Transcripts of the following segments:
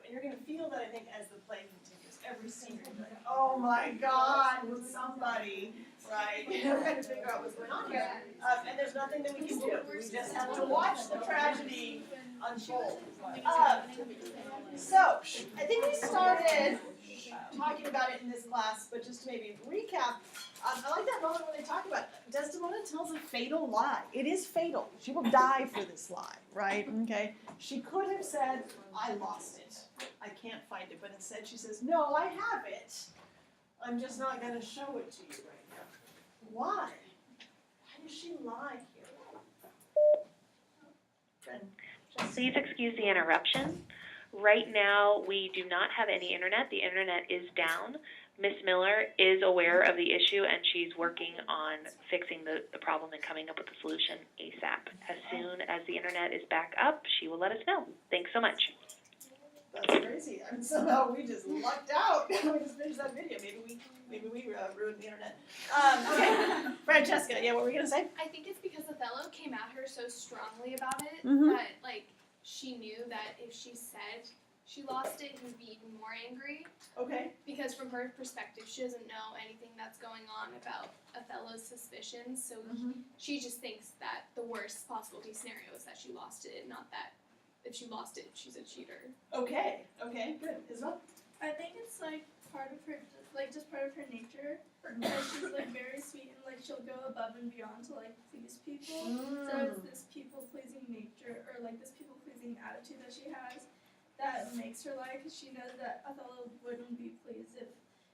And you're gonna feel that, I think, as the play continues. Every scene, you're like, oh my God, will somebody, right? We're trying to figure out what's going on here. And there's nothing that we can do. We just have to watch the tragedy unfold. So, I think we started talking about it in this class, but just to maybe recap, I like that moment when they talk about it. Desdemona tells a fatal lie. It is fatal. She will die for this lie, right? Okay. She could have said, I lost it. I can't find it. But instead she says, no, I have it. I'm just not going to show it to you right now. Why? Why does she lie here? Please excuse the interruption. Right now, we do not have any internet. The internet is down. Miss Miller is aware of the issue, and she's working on fixing the problem and coming up with a solution ASAP. As soon as the internet is back up, she will let us know. Thanks so much. That's crazy. I mean, somehow we just lucked out. We just finished that video. Maybe we ruined the internet. Okay, Francesca. Yeah, what were we gonna say? I think it's because Othello came at her so strongly about it Mhm. that like she knew that if she said she lost it, he would be even more angry. Okay. Because from her perspective, she doesn't know anything that's going on about Othello's suspicions, so she just thinks that the worst possible case scenario is that she lost it, not that if she lost it, she's a cheater. Okay. Okay. Good. Isabel? I think it's like part of her, like just part of her nature. Like she's like very sweet and like she'll go above and beyond to like please people. So it's this people pleasing nature or like this people pleasing attitude that she has that makes her lie because she knows that Othello wouldn't be pleased if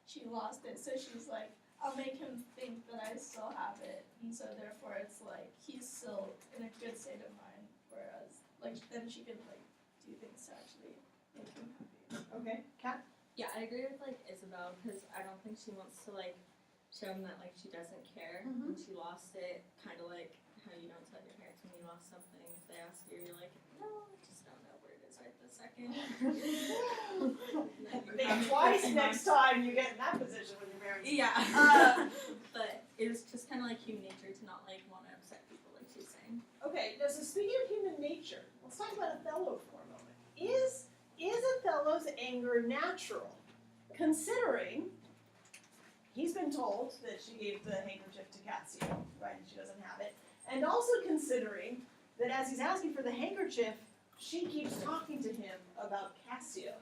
she lost it. So she's like, I'll make him think that I still have it, and so therefore it's like he's still in a good state of mind. Whereas like then she could like do things to actually make him happy. Okay. Kat? Yeah, I agree with like Isabel because I don't think she wants to like show him that like she doesn't care when she lost it. Kind of like how you don't tell your parents when you lost something. If they ask you, you're like, no, I just don't know where it is right this second. Think twice next time you get in that position with your parents. Yeah. But it was just kind of like human nature to not like want to upset people, like she's saying. Okay. Now, so speaking of human nature, let's talk about Othello for a moment. Is Othello's anger natural, considering he's been told that she gave the handkerchief to Cassio, right, and she doesn't have it, and also considering that as he's asking for the handkerchief, she keeps talking to him about Cassio.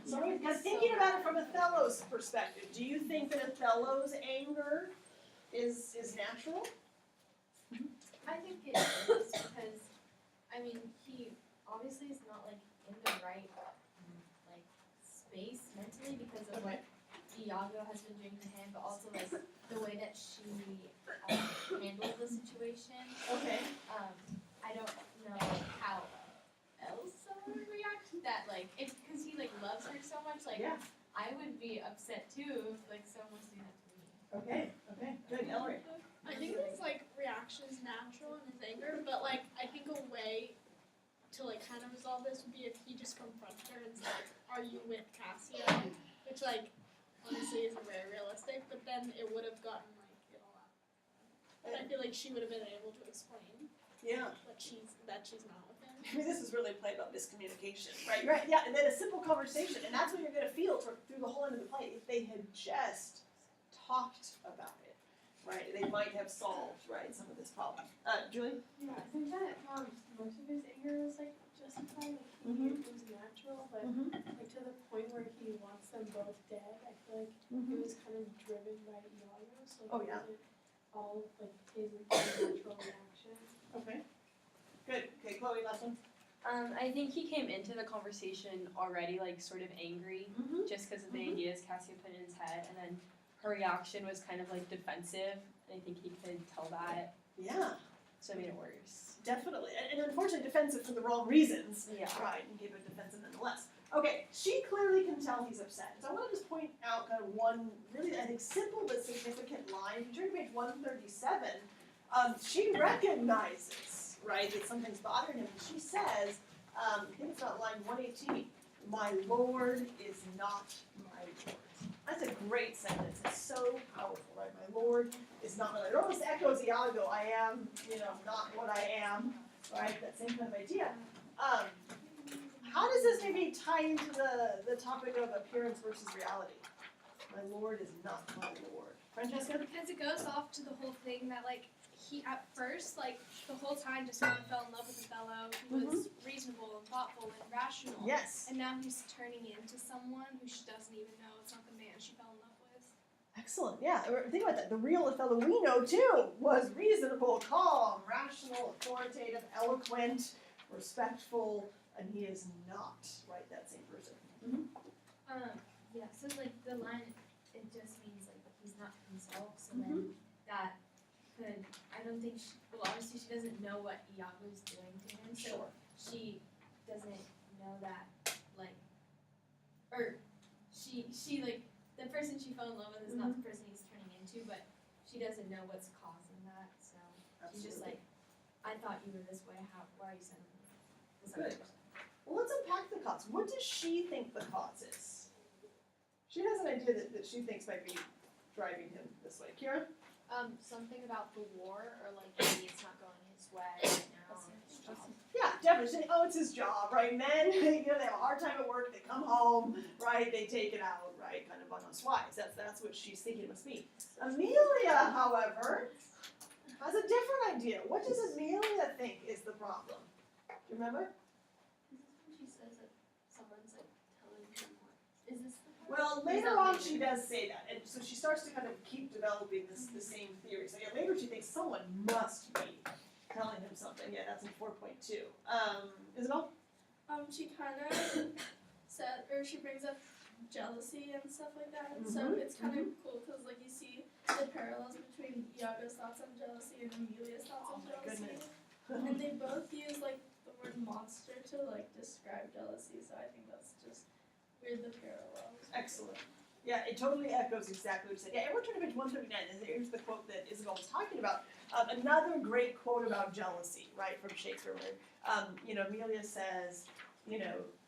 So because thinking about it from Othello's perspective, do you think that Othello's anger is natural? I think it is because, I mean, he obviously is not like in the right like space mentally because of what Iago has been doing to him, but also like the way that she handled the situation. Okay. I don't know how else someone would react to that. Like, it's because he like loves her so much. Like, Yeah. I would be upset too if like someone was doing that to me. Okay. Okay. Good. Ellery. I think his like reaction is natural in his anger, but like I think a way to like kind of resolve this would be if he just confronted her and said, "Are you with Cassio?" Which like honestly isn't very realistic, but then it would have gotten like it all out. And I feel like she would have been able to explain Yeah. that she's not with him. I mean, this is really a play about miscommunication, right? Right. Yeah. And then a simple conversation, and that's what you're going to feel through the whole end of the play. If they had just talked about it, right, they might have solved, right, some of this problem. Julie? Yeah, I think that most of his anger was like justified, like it was natural, but like to the point where he wants them both dead, I feel like it was kind of driven by Iago, so Oh, it yeah. wasn't all like his natural reaction. Okay. Good. Okay, Chloe, last one. I think he came into the conversation already like sort of angry, just because of the ideas Cassia put in his head, and then her reaction was kind of like defensive, and I think he could tell that, Yeah, so it made it worse. definitely. And unfortunately defensive for the wrong reasons. Yeah. Right, and gave it defensive nonetheless. Okay, she clearly can tell he's upset. So I want to just point out kind of one really, I think, simple but significant line. If you turn to page 137, she recognizes, right, that something's bothering him. And she says, I think it's about line 118, "My Lord is not my Lord." That's a great sentence. It's so powerful, right? My Lord is not my Lord. It almost echoes Iago, I am, not what I am, right? That same kind of idea. I How does this maybe tie into the topic of appearance versus reality? My lord is not my lord. Francesca? Because it goes off to the whole thing that like he at first like the whole time just fell in love with Othello. He was reasonable and thoughtful and rational. Yes. And now he's turning into someone who she doesn't even know it's not the man she fell in love with. Excellent. Yeah. Think about that. The real Othello we know too was reasonable, calm, rational, authoritative, eloquent, respectful, and he is not, right, that same person. Yeah, so like the line, it just means like he's not himself, so then that could, I don't think, well obviously she doesn't know what Iago's doing to him, so she doesn't know that, like, or she like, the person she fell in love with is not the person he's turning into, but she doesn't know what's causing that, so she's just like, I thought you were this way, why are you sending me this other Good. person? Well, let's unpack the cause. What does she think the cause is? She has an idea that she thinks might be driving him this way. Kira? Something about the war, or like maybe it's not going his way right now. Yeah, definitely. She's saying, oh, it's his job, right? Men, they have a hard time at work. They come home, right? They take it out, right? Kind of on us wives. That's what she's thinking it must be. Amelia, however, has a different idea. What does Amelia think is the problem? Do you remember? She says that someone's like telling him what. Is this the part? Well, later on she does say that, and so she starts to kind of keep developing the same theory. So yeah, later she thinks someone must be telling him something. Yeah, that's in 4.2. Isabel? She kind of said, or she brings up jealousy and stuff like that. And so it's kind of cool because like you see the parallels between Iago's thoughts on jealousy and Amelia's thoughts on my jealousy. goodness. And they both use like the word monster to like describe jealousy. So I think that's just weird, the parallels. Excellent. Yeah, it totally echoes exactly what you said. Yeah, everyone turn to page 139, and here's the quote that Isabel was talking about. Another great quote about jealousy, right, from Shakespeare, where, Amelia says,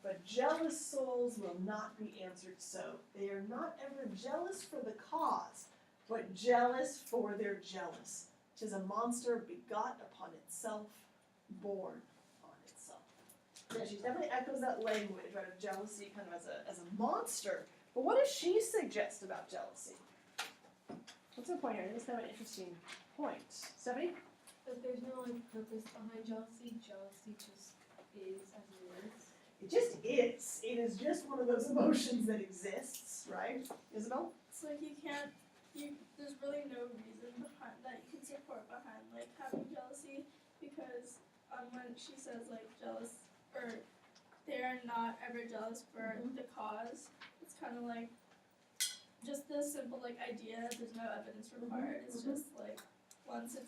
but jealous souls will not be answered so. They are not ever jealous for the cause, but jealous for their jealous. 'Tis a monster begot upon itself, born on itself. Yeah, she definitely echoes that language, right, of jealousy kind of as a monster. But what does she suggest about jealousy? What's her point here? I think it's kind of an interesting point. Stephanie? But there's no like purpose behind jealousy. Jealousy just is as it is. It just is. It is just one of those emotions that exists, right? Isabel? It's like there's really no reason behind that you can support behind like having jealousy because when she says like jealous or they are not ever jealous for the cause, it's kind of like just the simple like idea. There's no evidence required. It's just like once it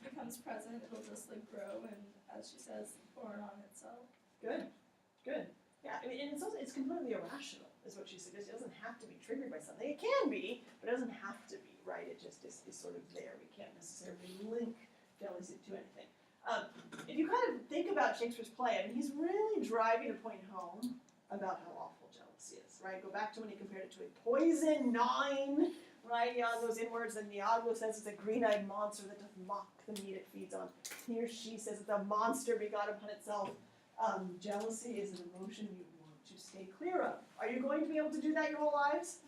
becomes present, it'll just like grow and, as she says, born on itself. Good. Yeah, I mean, and it's completely irrational, is what she suggests. It doesn't have to be triggered by something. It can be, but it doesn't have to be, right? It just is sort of there. We can't necessarily link jealousy to anything. If you kind of think about Shakespeare's play, I mean, he's really driving a point home about how awful jealousy is, right? Go back to when he compared it to a poison gnawing, right? Iago's inwards, and Iago says it's a green-eyed monster that doth mock the meat it feeds on. Here she says it's a monster begot upon itself. Jealousy is an emotion you want to stay clear of. Are you going to be able to do that your whole lives?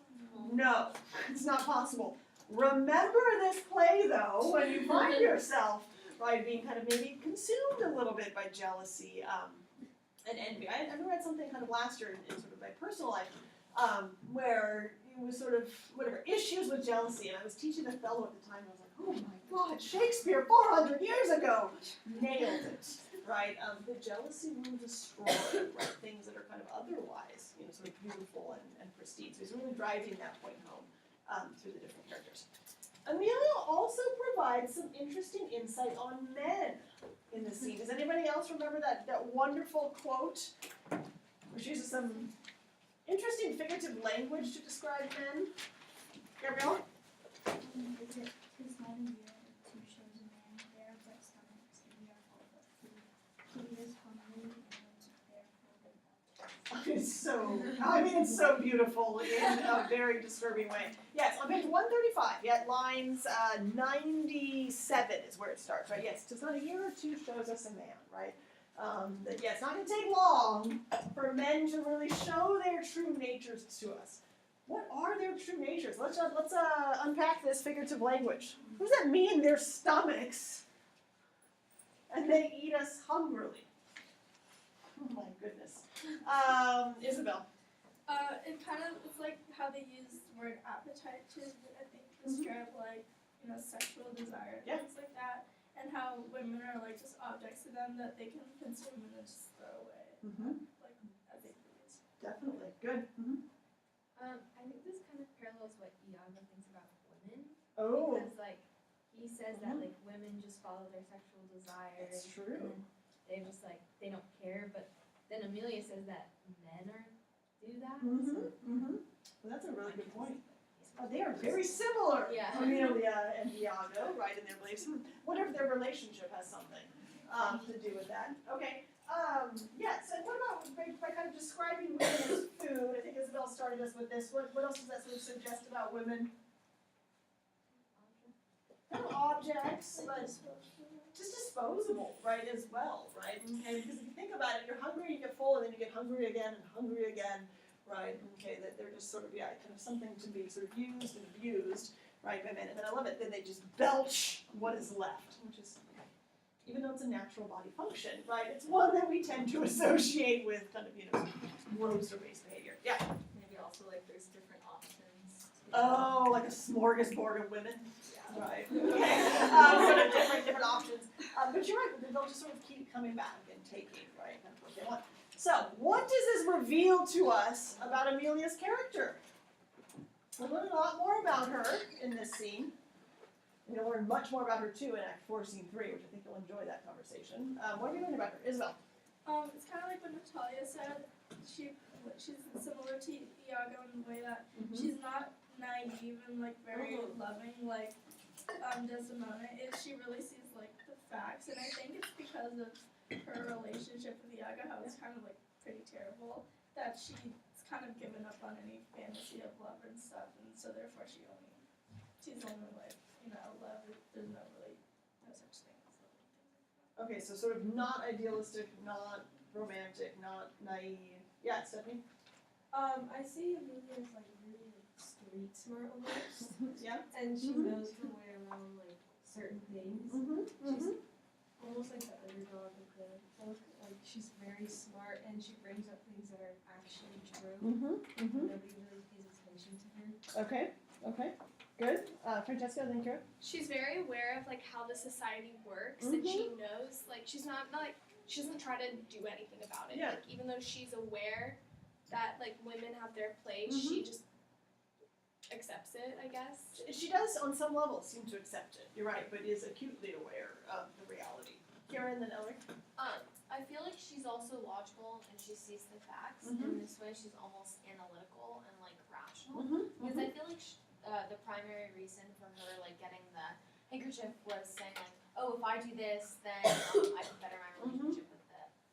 No, it's not possible. Remember this play, though, when you find yourself, right, being kind of maybe consumed a little bit by jealousy and envy. I read something kind of last year in sort of my personal life where it was sort of, whatever, issues with jealousy, and I was teaching Othello at the time, and I was like, oh my God, Shakespeare 400 years ago nailed it. Right, the jealousy will destroy, right, things that are kind of otherwise, sort of beautiful and pristine. So he's really driving that point home through the different characters. Amelia also provides some interesting insight on men in the scene. Does anybody else remember that wonderful quote where she uses some interesting figurative language to describe men? Gabrielle? Is it tis not a year or two shows a man bare, but stomachs we are full of food. He is hungry and therefore the It's so beautiful in a very disturbing way. Yes, on page 135, lines 97 is where it starts, right? Yes, tis not a year or two shows us a man, right? That yeah, it's not going to take long for men to really show their true natures to us. What are their true natures? Let's unpack this figurative language. What does that mean? Their stomachs, and they eat us hungrily. Oh my goodness, Isabel. It's like how they use the word appetite to, I think, describe like, sexual desire and things like that, and how women are like just objects to them that they can consume and then just throw away. Like, I think it is. Definitely good. I think this kind of parallels what Iago thinks about women. Oh, Because like he says that like women just follow their sexual desires. that's true. And they just like they don't care, but then Amelia says that men do that. So Well, that's a really good point. They are very similar, Yeah. Amelia and Iago, right, in their beliefs. Wonder if their relationship has something to do with that. Okay, yes, and what about by kind of describing women as food? I think Isabel started us with this. What else does that sort of suggest about women? Kind of objects, but just disposable, right, as well, right? Okay, because if you think about it, you're hungry, you get full, and then you get hungry again and hungry again. Right, okay, that they're just sort of, kind of something to be sort of used and abused, right, by men. And then I love it, then they just belch what is left, which is, even though it's a natural body function, right, it's one that we tend to associate with kind of, gross or base behavior. Yeah. Maybe also like there's different options. Oh, like a smorgasbord of women. Yeah. Right. Okay. Sort of different options. But you're right, they'll just sort of keep coming back and taking, right, kind of what they want. So, what does this reveal to us about Amelia's character? We learn a lot more about her in this scene. We're going to learn much more about her too in Act 4, Scene 3, which I think you'll enjoy that conversation. What are we learning about her? Isabel? It's kind of like what Natalia said. She's similar to Iago in the way that she's not naive and like very loving like Desdemona is. She really sees like the facts, and I think it's because of her relationship with Iago, how it's kind of like pretty terrible, that she's kind of given up on any fantasy of love and stuff, and so therefore she's only like, love, there's no such thing as love. Okay, so sort of not idealistic, not romantic, not naive. Yeah, Stephanie? I see Amelia as like really like street smart almost. Yeah? And she knows her way around like certain things. She's almost like the underdog of the book. Like she's very smart and she brings up things that are actually true. Nobody really pays attention to her. Okay. Good. Francesca, then Kira? She's very aware of like how the society works, and she knows like she's not like she doesn't try to do anything about it. Yeah. Like even though she's aware that like women have their place, she just accepts it, I guess. She does, on some level, seem to accept it. You're right, but is acutely aware of the reality. Kira and then Ellery? I feel like she's also logical and she sees the facts. In this way, she's almost analytical and like rational. Because I feel like the primary reason for her like getting the handkerchief was saying like, oh, if I do this, then I can better my relationship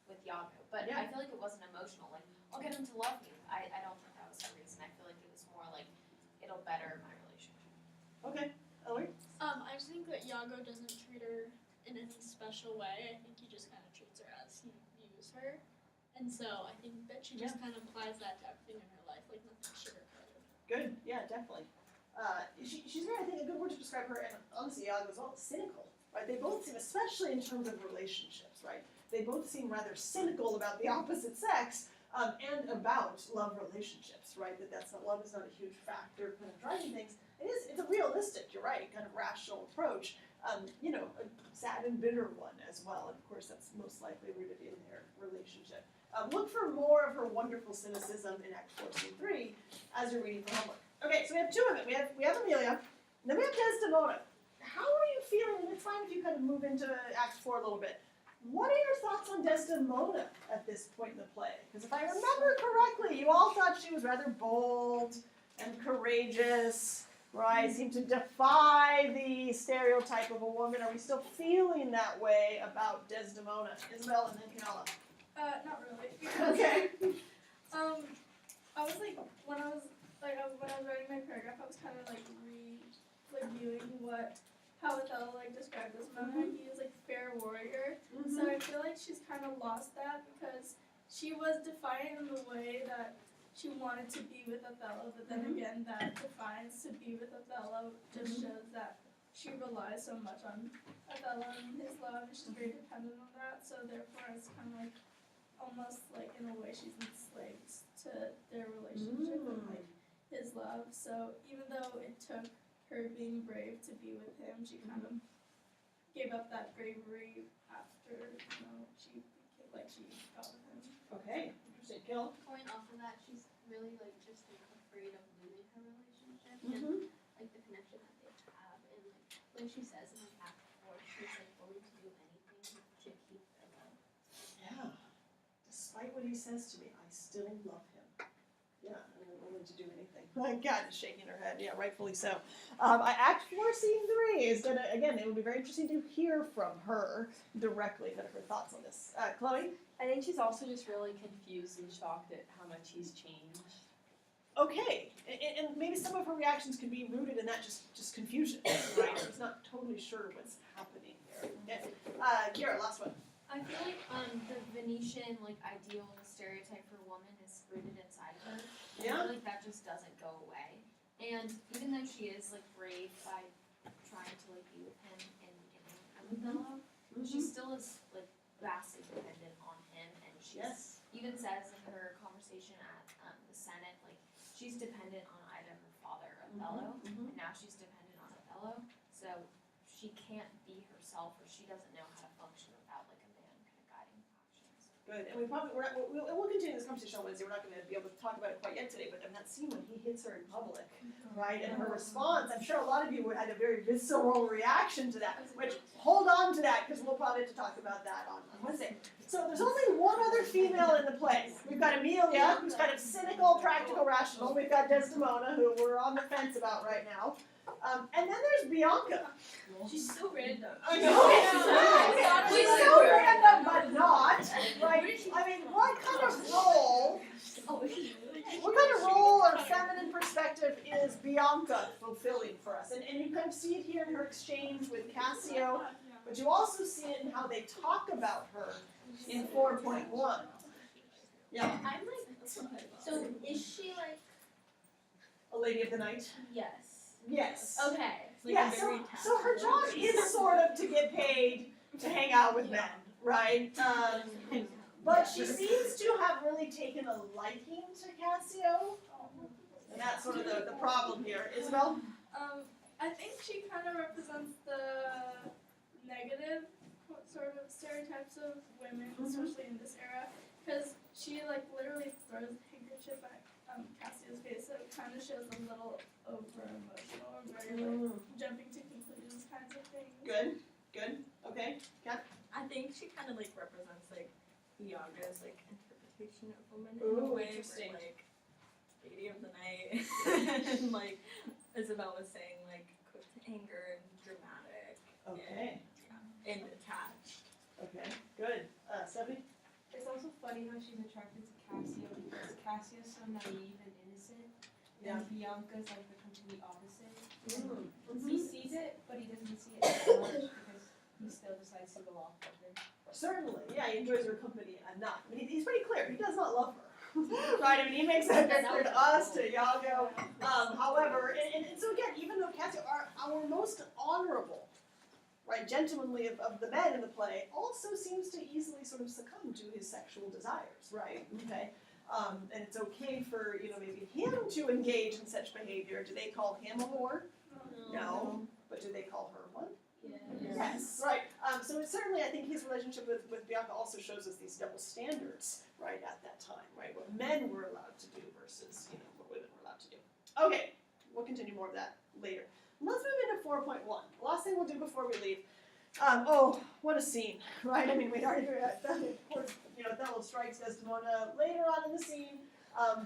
with Iago. But I feel like it wasn't emotional. Like, I'll get him to love me. I don't think that was the reason. I feel like it was more like, it'll better my relationship. Okay. Ellery? I just think that Iago doesn't treat her in any special way. I think he just kind of treats her as he views her. And so I think that she just kind of applies that to everything in her life, like nothing sugar-coated. Good. Yeah, definitely. She's very, I think, a good word to describe her, and honestly, Iago as well, cynical. Right? They both seem, especially in terms of relationships, right? They both seem rather cynical about the opposite sex, and about love relationships, right? Love is not a huge factor kind of driving things. It's a realistic, you're right, kind of rational approach. A sad and bitter one as well. And of course, that's most likely rooted in their relationship. Look for more of her wonderful cynicism in Act 4, Scene 3 as you're reading for homework. Okay, so we have two of it. We have Amelia, and then we have Desdemona. How are you feeling? And it's fine if you kind of move into Act 4 a little bit. What are your thoughts on Desdemona at this point in the play? Because if I remember correctly, you all thought she was rather bold and courageous, right? Seemed to defy the stereotype of a woman. Are we still feeling that way about Desdemona? Isabel and then Kinala. Not really. Because, Okay. I was like, when I was writing my paragraph, I was kind of like reviewing how Othello like described this moment. He is like fair warrior. So I feel like she's kind of lost that because she was defiant in the way that she wanted to be with Othello, but then again, that defiance to be with Othello just shows that she relies so much on Othello and his love, and she's very dependent on that. So therefore, it's kind of like almost like in a way she's enslaved to their relationship and like his love. So even though it took her being brave to be with him, she kind of gave up that bravery after she got with him. Okay, interesting. Gil? Going off of that, she's really like just like afraid of losing her relationship and like the connection that they have, and like she says in like Act 4, she's like willing to do anything to keep their love. Yeah. Despite what he says to me, I still love him. Yeah, I'm willing to do anything. My God, is shaking her head. Yeah, rightfully so. Act 4, Scene 3 is gonna, again, it would be very interesting to hear from her directly, her thoughts on this. Chloe? I think she's also just really confused and shocked at how much he's changed. Okay, and maybe some of her reactions could be rooted in that just confusion, right? She's not totally sure what's happening there. Okay. Kira, last one. I feel like the Venetian like ideal stereotype for a woman is rooted inside her. Yeah. I feel like that just doesn't go away. And even though she is like brave by trying to like be with him and getting with Othello, she still is like vastly dependent on him, and she even says in her conversation at the Senate, like she's dependent on either her father or Othello, and now she's dependent on Othello, so she can't be herself, or she doesn't know how to function without like a man kind of guiding her actions. Good, and we'll continue this conversation on Wednesday. We're not going to be able to talk about it quite yet today, but in that scene when he hits her in public, right, and her response, I'm sure a lot of you had a very visceral reaction to that, which, hold on to that, because we'll probably have to talk about that on Wednesday. So there's only one other female in the play. We've got Emilia, who's kind of cynical, practical, rational. We've got Desdemona, who we're on the fence about right now. And then there's Bianca. She's so random. I know. She's so random, but not. Right? I mean, what kind of role or feminine perspective is Bianca fulfilling for us? And you kind of see it here in her exchange with Cassio, but you also see it in how they talk about her in 4.1. Yeah. I'm like, so is she like? A lady of the night? Yes. Yes. Okay. Yeah, so her job is sort of to get paid to hang out with men, right? But she seems to have really taken a liking to Cassio, and that's sort of the problem here. Isabel? I think she kind of represents the negative sort of stereotypes of women, especially in this era, because she like literally throws a handkerchief at Cassio's face, so it kind of shows a little over emotional or very like jumping to conclusions kinds of things. Good. Okay. Kat? I think she kind of like represents like Iago's like interpretation of women in Ooh, a way, interesting. where, like lady of the night, and like Isabel was saying, like quick to anger and dramatic. Okay. And attached. Okay. Good. Stephanie? It's also funny how she's attracted to Cassio because Cassio's so naive and innocent, and Bianca's like the complete opposite. He sees it, but he doesn't see it so much because he still decides to go off with her. Certainly. Yeah, he enjoys her company enough. I mean, he's pretty clear. He does not love her. Right? I mean, he makes that very clear to us, to Iago. However, and so again, even though Cassio are our most honorable, right, gentlemanly of the men in the play, also seems to easily sort of succumb to his sexual desires, right? Okay. And it's okay for, maybe him to engage in such behavior. Do they call him a whore? No. But do they call her one? Yes. Right. So it certainly, I think his relationship with Bianca also shows us these double standards, right, at that time, right, what men were allowed to do versus, what women were allowed to do. Okay. We'll continue more of that later. Let's move into 4.1. The last thing we'll do before we leave. What a scene, right? I mean, we'd already, of course, Othello strikes Desdemona later on in the scene,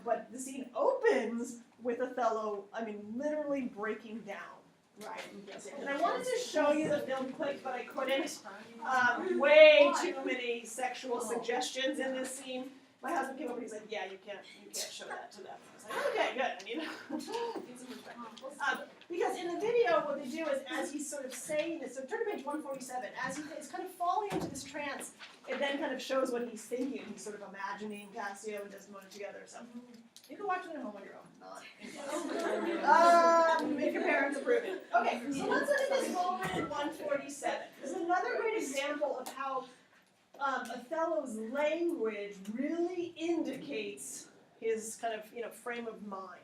but the scene opens with Othello, literally breaking down, right? And I wanted to show you the film clip, but I couldn't. Way too many sexual suggestions in this scene. My husband came up and he's like, "Yeah, you can't show that to them." I was like, "Okay, good." Need some respect. Because in the video, show what they do is as he's sort of saying this, so turn to page 147, as he's kind of falling into this trance, it then kind of shows what he's thinking. He's sort of imagining Cassio and Desdemona together. So you can watch it at home on your own, not in class. If your parents approve it. Okay, so let's look at this moment in 147. This is another great example of how Othello's language really indicates his kind of frame of mind.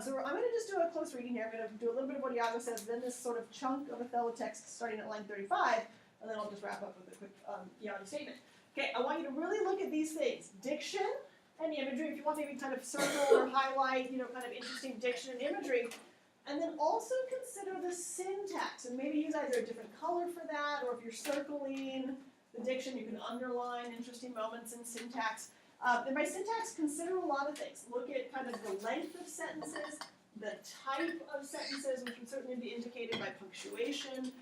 So I'm going to just do a close reading here. I'm going to do a little bit of what Iago says, then this sort of chunk of Othello text starting at line 35, and then I'll just wrap up with a quick Iago statement. Okay, I want you to really look at these things: diction and imagery. If you want maybe kind of circle or highlight, kind of interesting diction and imagery, and then also consider the syntax, and maybe use either a different color for that, or if you're circling the diction, you can underline interesting moments in syntax. And by syntax, consider a lot of things. Look at kind of the length of sentences, the type of sentences, which would certainly be indicated by punctuation.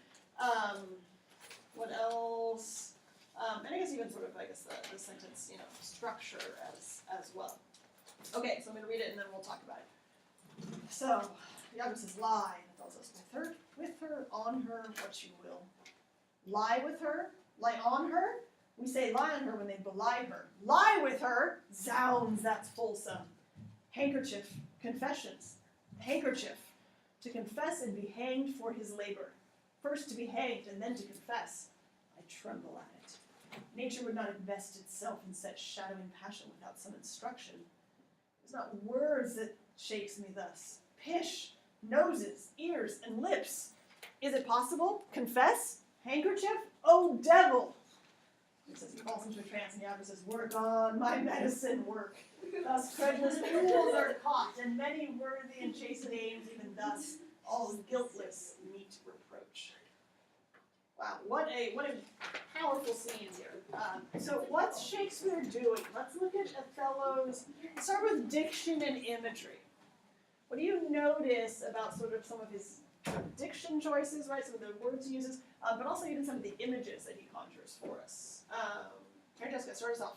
What else? And I guess even sort of, the sentence, structure as well. Okay, so I'm going to read it and then we'll talk about it. So, Iago says, lie, and it tells us, with her, on her, what you will. Lie with her, lie on her. We say lie on her when they belie her. Lie with her, zounds, that's fulsome. Handkerchief, confessions. Handkerchief, to confess and be hanged for his labor. First to be hanged and then to confess. I tremble at it. Nature would not invest itself in such shadowing passion without some instruction. It is not words that shakes me thus. Pish, noses, ears, and lips. Is it possible? Confess? Handkerchief? Oh, devil! He says he falls into a trance, and Iago says, work on, my medicine, work. Thus credulous fools are caught, and many worthy and chastened aims, even thus, all guiltless meet reproach. Wow, what a powerful scene here. So what's Shakespeare doing? Let's look at Othello's, start with diction and imagery. What do you notice about sort of some of his diction choices, right, some of the words he uses, but also even some of the images that he conjures for us? Here, Jessica, start us off.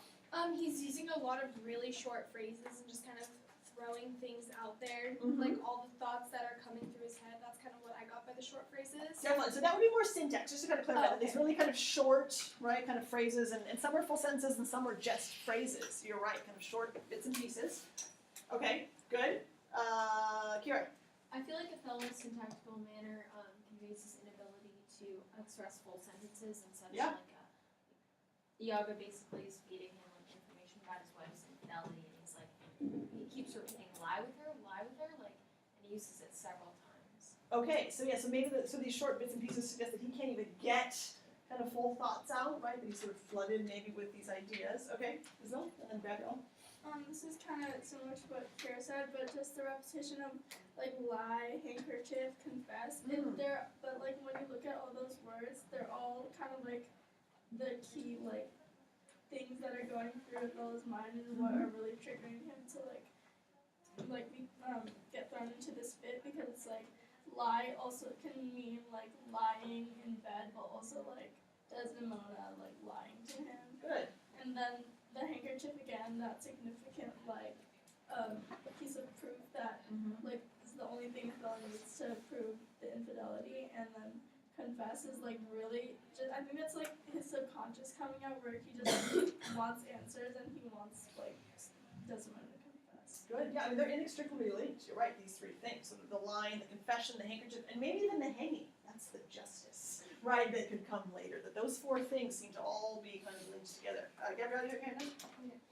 He's using a lot of really short phrases and just kind of throwing things out there, Mhm. like all the thoughts that are coming through his head. That's kind of what I got by the short phrases. Definitely. So that would be more syntax, just to kind of clarify that. Okay. These really kind of short, right, kind of phrases, and some are full sentences and some are just phrases. You're right, kind of short bits and pieces. Okay, good. Kira. I feel like Othello's syntactical manner conveys his inability to express full sentences and such. Yeah. Iago basically is feeding him information about his wife's infidelity, and he's like, he keeps repeating lie with her, and he uses it several times. Okay, so yeah, so maybe so these short bits and pieces suggest that he can't even get kind of full thoughts out, right? That he's sort of flooded maybe with these ideas. Okay, Isabel, and then Gabrielle. This is kind of similar to what Kara said, but just the repetition of like lie, handkerchief, confess. Mm. But like when you look at all those words, they're all kind of like the key like things that are going through Othello's mind and what are really triggering him to get thrown into this fit, because it's like lie also can mean like lying in bed, but also like Desdemona like lying to him. Good. And then the handkerchief again, that significant like piece of proof that like is the only thing Othello needs to prove the infidelity, and then confess is like really I think that's like his subconscious coming out, where he just wants answers and he wants like Desdemona to confess. Good. Yeah, I mean they're inextricably linked. You're right. These three things: sort of the lying, the confession, the handkerchief, and maybe even the hanging. That's the justice, right? That could come later. That those four things seem to all be kind of linked together. Gabrielle, you okay?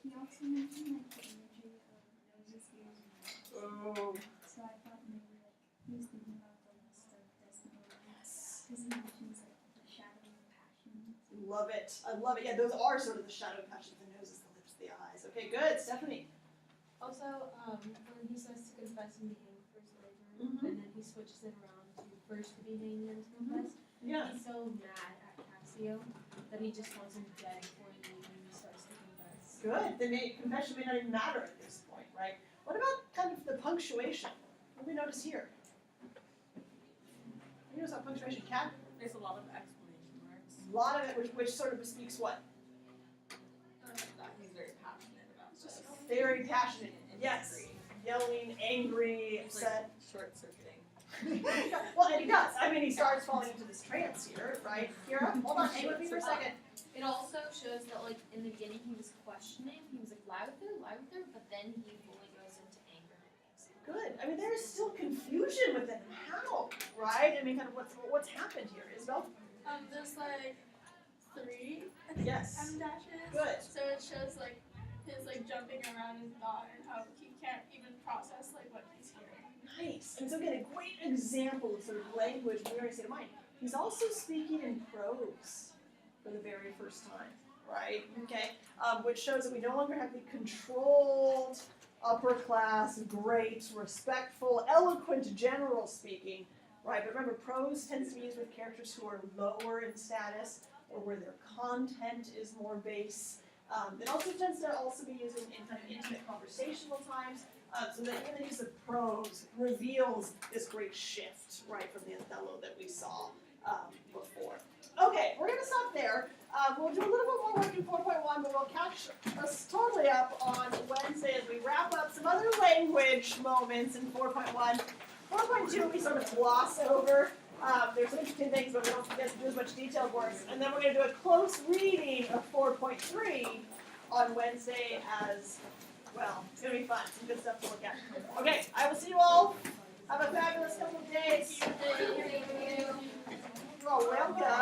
He also mentioned like the imagery of noses, ears, and mouths. Oh. So I thought maybe like he was thinking about the list of Desdemona. Yes. Because he mentions like the shadow of passion. Love it. I love it. Yeah, those are sort of the shadow passions, the noses, the lips, the eyes. Okay, good. Stephanie. Also, when he says to confess and be hanged for his labor, Mhm. and then he switches it around to first to be hanged and to confess, Yeah. he's so mad at Cassio that he just wants him dead before he even starts to confess. Good. Confession may not even matter at this point, right? What about kind of the punctuation? What do we notice here? You notice how punctuation can? There's a lot of exclamation marks. A lot of it, which sort of bespeaks what? That he's very passionate about this. Very passionate. And Yes. angry. Yelling, angry, It's upset. like short circuiting. Well, and he does. I mean, he starts falling into this trance here, right? Kira, hold on, hang with me for a second. It also shows that like in the beginning he was questioning, he was like lie with her, but then he fully goes into anger and things. Good. I mean, there is still confusion within him. How, right? I mean, kind of what's happened here, Isabel? There's like 3 Yes. dashes. Good. So it shows like his like jumping around his thought and how he can't even process like what he's hearing. Nice. And so again, a great example of sort of language we already say to mind. He's also speaking in prose for the very first time, right? Okay. Which shows that we no longer have the controlled, upper class, great, respectful, eloquent general speaking, right? But remember, prose tends to be used with characters who are lower in status or where their content is more base. It also tends to also be used in kind of intimate conversational times, so that even the use of prose reveals this great shift, right, from the Othello that we saw before. Okay, we're going to stop there. We'll do a little bit more work in 4.1, but we'll catch us totally up on Wednesday as we wrap up some other language moments in 4.1. 4.2 we sort of gloss over. There's some interesting things, but we don't get to do as much detailed work. And then we're going to do a close reading of 4.3 on Wednesday as well. It's going to be fun. Some good stuff to look at. Okay, I will see you all. Have a fabulous couple of days. You're all welcome.